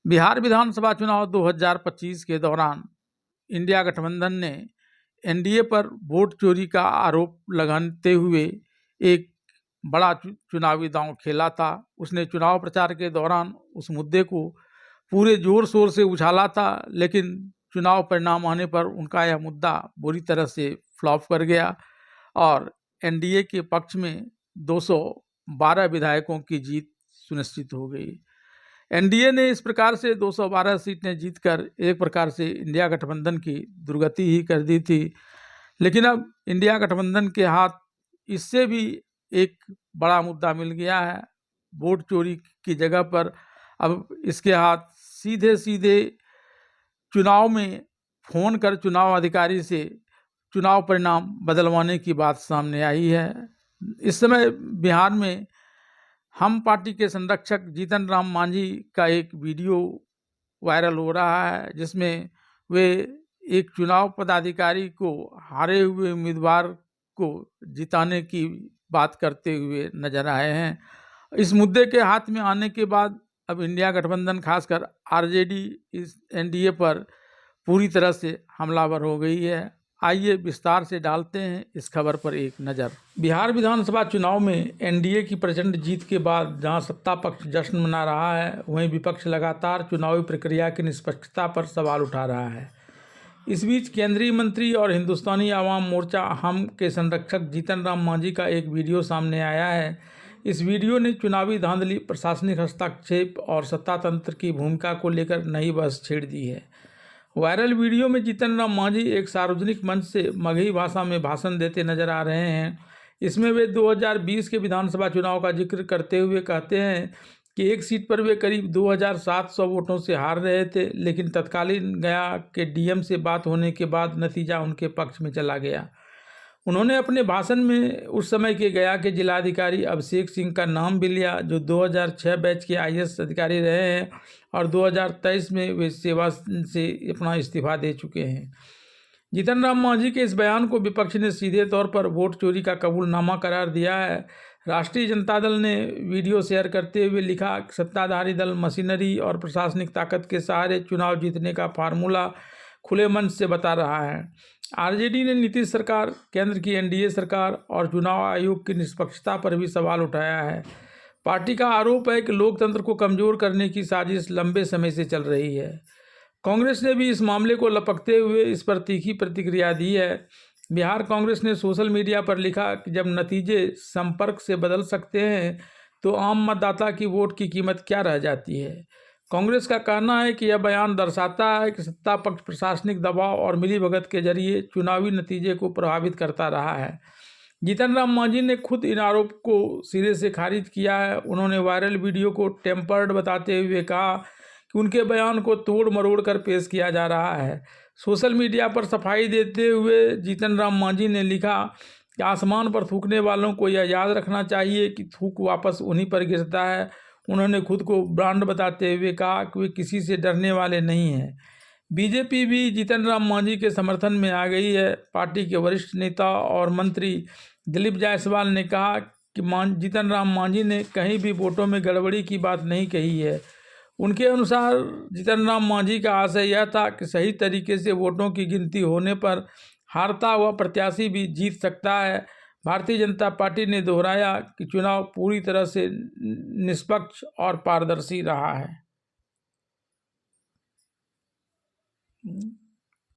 बिहार विधानसभा चुनाव 2025 के दौरान इंडिया गठबंधन ने एनडीए पर वोट चोरी का आरोप लगाते हुए एक बड़ा चुनावी दांव खेला था। उसने चुनाव प्रचार के दौरान उस मुद्दे को पूरे जोर शोर से उछाला था, लेकिन चुनाव परिणाम आने पर उनका यह मुद्दा बुरी तरह से फ्लॉप कर गया और एनडीए के पक्ष में 212 विधायकों की जीत सुनिश्चित हो गई। एनडीए ने इस प्रकार से 212 सीटें जीतकर एक प्रकार से इंडिया गठबंधन की दुर्गति ही कर दी थी। लेकिन अब इंडिया गठबंधन के हाथ इससे भी एक बड़ा मुद्दा मिल गया है। वोट चोरी की जगह पर अब इसके हाथ सीधे सीधे चुनाव में फोन कर चुनाव अधिकारी से चुनाव परिणाम बदलवाने की बात सामने आई है। इस समय बिहार में हम पार्टी के संरक्षक जीतन राम मांझी का एक वीडियो वायरल हो रहा है, जिसमें वे एक चुनाव पदाधिकारी को हारे हुए उम्मीदवार को जिताने की बात करते हुए नजर आए हैं। इस मुद्दे के हाथ में आने के बाद अब इंडिया गठबंधन खासकर आरजेडी इस एनडीए पर पूरी तरह से हमलावर हो गई है। आइए विस्तार से डालते हैं इस खबर पर एक नज़र। बिहार विधानसभा चुनाव में एनडीए की प्रचंड जीत के बाद जहां सत्ता पक्ष जश्न मना रहा है, वहीं विपक्ष लगातार चुनावी प्रक्रिया की निष्पक्षता पर सवाल उठा रहा है। इस बीच केंद्रीय मंत्री और हिंदुस्तानी आवाम मोर्चा हम के संरक्षक जीतन राम मांझी का एक वीडियो सामने आया है। इस वीडियो ने चुनावी धांधली, प्रशासनिक हस्तक्षेप और सत्ता तंत्र की भूमिका को लेकर नई बहस छेड़ दी है। वायरल वीडियो में जीतन राम मांझी एक सार्वजनिक मंच से मगही भाषा में भाषण देते नजर आ रहे हैं। इसमें वे 2020 के विधानसभा चुनाव का जिक्र करते हुए कहते हैं कि एक सीट पर वे करीब 2700 वोटों से हार रहे थे, लेकिन तत्कालीन गया के डीएम से बात होने के बाद नतीजा उनके पक्ष में चला गया। उन्होंने अपने भाषण में उस समय के गया के जिलाधिकारी अभिषेक सिंह का नाम भी लिया, जो 2006 बैच के आईएएस अधिकारी रहे हैं और 2023 में वे सेवा से अपना इस्तीफा दे चुके हैं। जीतन राम मांझी के इस बयान को विपक्ष ने सीधे तौर पर वोट चोरी का कबूलनामा करार दिया है। राष्ट्रीय जनता दल ने वीडियो शेयर करते हुए लिखा, सत्ताधारी दल मशीनरी और प्रशासनिक ताकत के सहारे चुनाव जीतने का फार्मूला खुले मंच से बता रहा है। आरजेडी ने नीतीश सरकार, केंद्र की एनडीए सरकार और चुनाव आयोग की निष्पक्षता पर भी सवाल उठाया है। पार्टी का आरोप है कि लोकतंत्र को कमजोर करने की साजिश लंबे समय से चल रही है। कांग्रेस ने भी इस मामले को लपकते हुए इस पर तीखी प्रतिक्रिया दी है। बिहार कांग्रेस ने सोशल मीडिया पर लिखा कि जब नतीजे संपर्क से बदल सकते हैं तो आम मतदाता की वोट की कीमत क्या रह जाती है। कांग्रेस का कहना है कि यह बयान दर्शाता है कि सत्ता पक्ष प्रशासनिक दबाव और मिलीभगत के जरिए चुनावी नतीजे को प्रभावित करता रहा है। जीतन राम मांझी ने खुद इन आरोप को सिरे से खारिज किया है। उन्होंने वायरल वीडियो को टेम्पर्ड बताते हुए कहा कि उनके बयान को तोड़ मरोड़ कर पेश किया जा रहा है। सोशल मीडिया पर सफाई देते हुए जीतन राम मांझी ने लिखा कि आसमान पर थूकने वालों को यह याद रखना चाहिए कि थूक वापस उन्हीं पर गिरता है। उन्होंने खुद को ब्रांड बताते हुए कहा कि वे किसी से डरने वाले नहीं हैं। बीजेपी भी जीतन राम मांझी के समर्थन में आ गई है। पार्टी के वरिष्ठ नेता और मंत्री दिलीप जायसवाल ने कहा कि जीतन राम मांझी ने कहीं भी वोटों में गड़बड़ी की बात नहीं कही है। उनके अनुसार जीतन राम मांझी का आशय यह था कि सही तरीके से वोटों की गिनती होने पर हारता हुआ प्रत्याशी भी जीत सकता है। भारतीय जनता पार्टी ने दोहराया कि चुनाव पूरी तरह से निष्पक्ष और पारदर्शी रहा है।